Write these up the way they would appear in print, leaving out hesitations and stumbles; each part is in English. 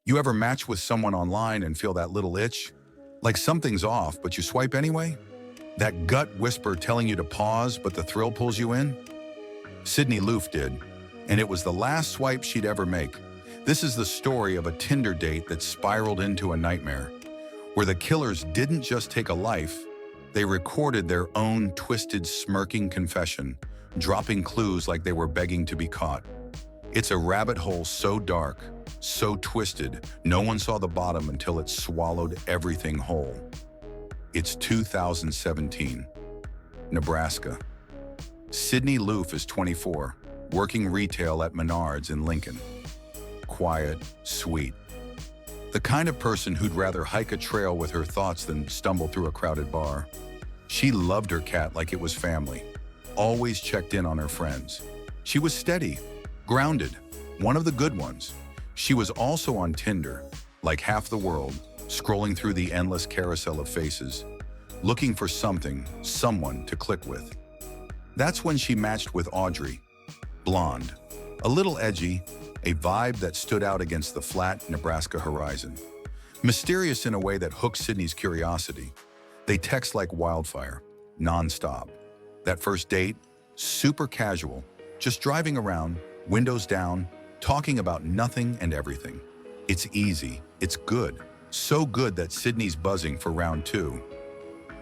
You ever match with someone online and feel that little itch? Like something's off, but you swipe anyway? That gut whisper telling you to pause, but the thrill pulls you in? Sydney Loofe did, and it was the last swipe she'd ever make. This is the story of a Tinder date that spiraled into a nightmare, where the killers didn't just take a life, they recorded their own twisted, smirking confession, dropping clues like they were begging to be caught. It's a rabbit hole so dark, so twisted, no one saw the bottom until it swallowed everything whole. It's 2017, Nebraska. Sydney Loofe is 24, working retail at Menards in Lincoln. Quiet, sweet. The kind of person who'd rather hike a trail with her thoughts than stumble through a crowded bar. She loved her cat like it was family, always checked in on her friends. She was steady, grounded, one of the good ones. She was also on Tinder, like half the world, scrolling through the endless carousel of faces, looking for something, someone to click with. That's when she matched with Audrey, blonde, a little edgy, a vibe that stood out against the flat Nebraska horizon. Mysterious in a way that hooked Sydney's curiosity. They text like wildfire, nonstop. That first date, super casual, just driving around, windows down, talking about nothing and everything. It's easy, it's good, so good that Sydney's buzzing for round two.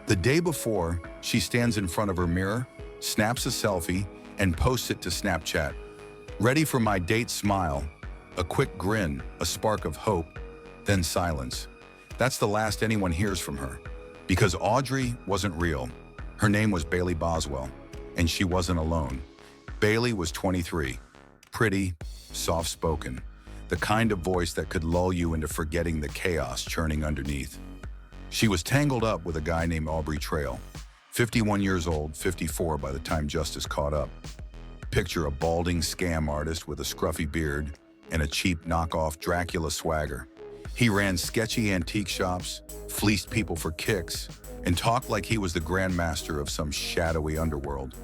The day before, she stands in front of her mirror, snaps a selfie, and posts it to Snapchat. Ready for my date smile, a quick grin, a spark of hope, then silence. That's the last anyone hears from her. Because Audrey wasn't real. Her name was Bailey Boswell, and she wasn't alone. Bailey was 23, pretty, soft-spoken, the kind of voice that could lull you into forgetting the chaos churning underneath. She was tangled up with a guy named Aubrey Trail, 51 years old, 54 by the time justice caught up. Picture a balding scam artist with a scruffy beard and a cheap knockoff Dracula swagger. He ran sketchy antique shops, fleeced people for kicks, and talked like he was the grandmaster of some shadowy underworld.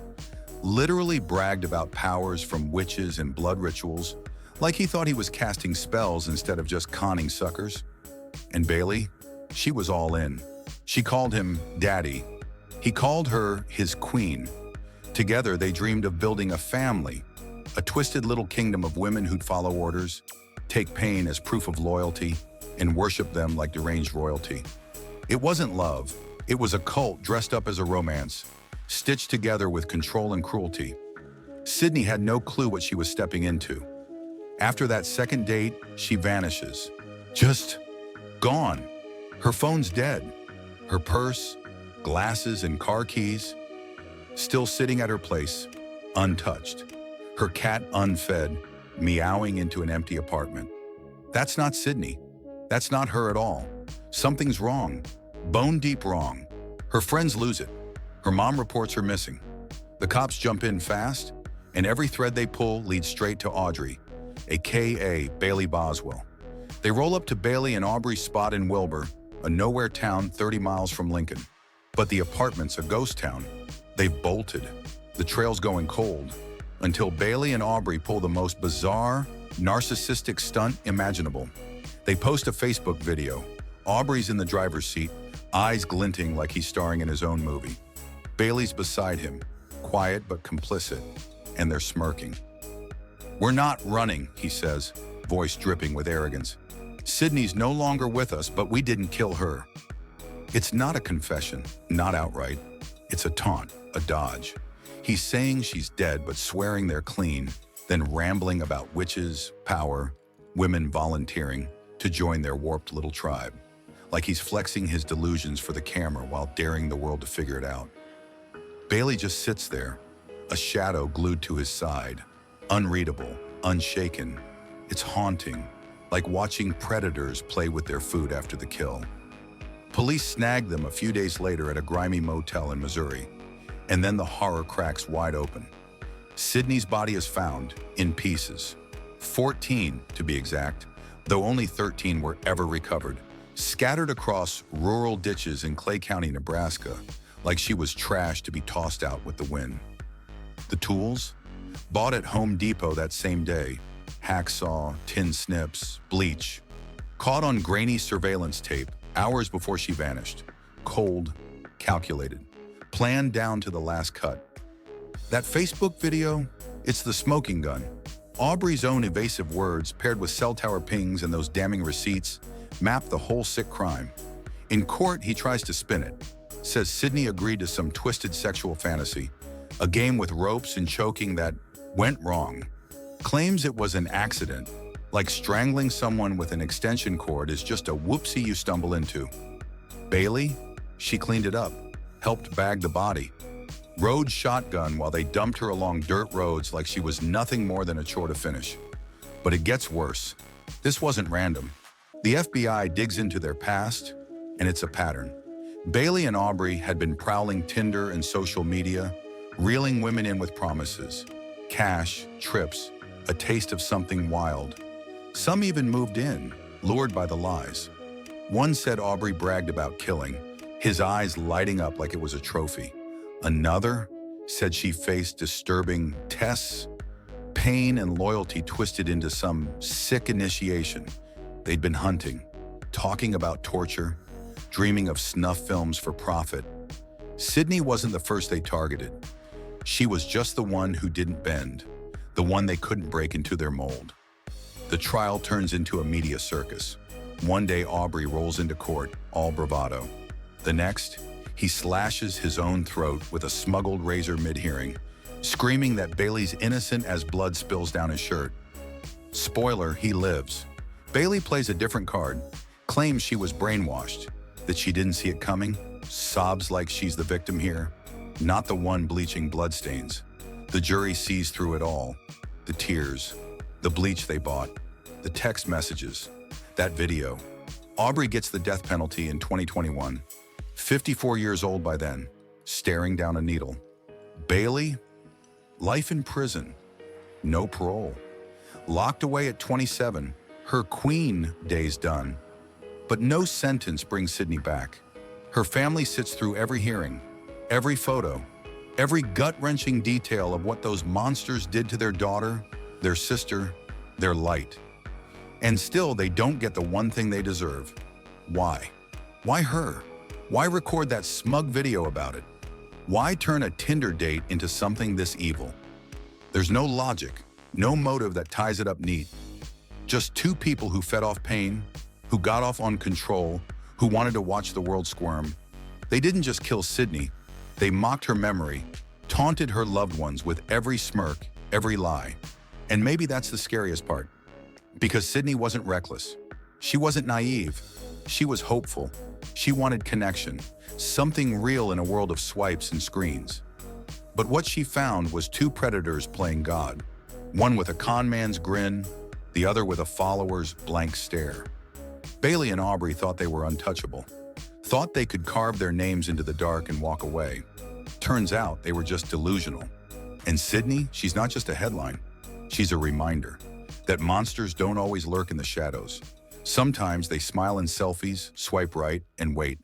Literally bragged about powers from witches and blood rituals, like he thought he was casting spells instead of just conning suckers. And Bailey, she was all in. She called him Daddy. He called her his queen. Together, they dreamed of building a family, a twisted little kingdom of women who'd follow orders, take pain as proof of loyalty, and worship them like deranged royalty. It wasn't love. It was a cult dressed up as a romance, stitched together with control and cruelty. Sydney had no clue what she was stepping into. After that second date, she vanishes. Just gone. Her phone's dead. Her purse, glasses, and car keys still sitting at her place, untouched. Her cat unfed, meowing into an empty apartment. That's not Sydney. That's not her at all. Something's wrong. Bone deep wrong. Her friends lose it. Her mom reports her missing. The cops jump in fast, and every thread they pull leads straight to Audrey, aka Bailey Boswell. They roll up to Bailey and Aubrey's spot in Wilbur, a nowhere town 30 miles from Lincoln. But the apartment's a ghost town. They've bolted. The trail's going cold. Until Bailey and Aubrey pull the most bizarre, narcissistic stunt imaginable. They post a Facebook video. Aubrey's in the driver's seat, eyes glinting like he's starring in his own movie. Bailey's beside him, quiet but complicit, and they're smirking. "We're not running," he says, voice dripping with arrogance. "Sydney's no longer with us, but we didn't kill her." It's not a confession, not outright. It's a taunt, a dodge. He's saying she's dead but swearing they're clean, then rambling about witches, power, women volunteering to join their warped little tribe. Like he's flexing his delusions for the camera while daring the world to figure it out. Bailey just sits there, a shadow glued to his side, unreadable, unshaken. It's haunting, like watching predators play with their food after the kill. Police snagged them a few days later at a grimy motel in Missouri, and then the horror cracks wide open. Sydney's body is found, in pieces. 14, to be exact, though only 13 were ever recovered, scattered across rural ditches in Clay County, Nebraska, like she was trash to be tossed out with the wind. The tools? Bought at Home Depot that same day. Hacksaw, tin snips, bleach. Caught on grainy surveillance tape hours before she vanished. Cold, calculated, planned down to the last cut. That Facebook video, it's the smoking gun. Aubrey's own evasive words, paired with cell tower pings and those damning receipts, map the whole sick crime. In court, he tries to spin it. Says Sydney agreed to some twisted sexual fantasy, a game with ropes and choking that went wrong. Claims it was an accident, like strangling someone with an extension cord is just a whoopsie you stumble into. Bailey, she cleaned it up, helped bag the body. Rode shotgun while they dumped her along dirt roads like she was nothing more than a chore to finish. But it gets worse. This wasn't random. The FBI digs into their past, and it's a pattern. Bailey and Aubrey had been prowling Tinder and social media, reeling women in with promises, cash, trips, a taste of something wild. Some even moved in, lured by the lies. One said Aubrey bragged about killing, his eyes lighting up like it was a trophy. Another said she faced disturbing tests, pain and loyalty twisted into some sick initiation. They'd been hunting, talking about torture, dreaming of snuff films for profit. Sydney wasn't the first they targeted. She was just the one who didn't bend, the one they couldn't break into their mold. The trial turns into a media circus. One day, Aubrey rolls into court, all bravado. The next, he slashes his own throat with a smuggled razor mid-hearing, screaming that Bailey's innocent as blood spills down his shirt. Spoiler, he lives. Bailey plays a different card, claims she was brainwashed, that she didn't see it coming, sobs like she's the victim here, not the one bleaching bloodstains. The jury sees through it all. The tears, the bleach they bought, the text messages, that video. Aubrey gets the death penalty in 2021, 54 years old by then, staring down a needle. Bailey, life in prison, no parole. Locked away at 27, her queen days done. But no sentence brings Sydney back. Her family sits through every hearing, every photo, every gut-wrenching detail of what those monsters did to their daughter, their sister, their light. And still, they don't get the one thing they deserve. Why? Why her? Why record that smug video about it? Why turn a Tinder date into something this evil? There's no logic, no motive that ties it up neat. Just two people who fed off pain, who got off on control, who wanted to watch the world squirm. They didn't just kill Sydney, they mocked her memory, taunted her loved ones with every smirk, every lie. And maybe that's the scariest part. Because Sydney wasn't reckless. She wasn't naive. She was hopeful. She wanted connection, something real in a world of swipes and screens. But what she found was two predators playing God. One with a con man's grin, the other with a follower's blank stare. Bailey and Aubrey thought they were untouchable, thought they could carve their names into the dark and walk away. Turns out they were just delusional. And Sydney, she's not just a headline. She's a reminder that monsters don't always lurk in the shadows. Sometimes they smile in selfies, swipe right, and wait.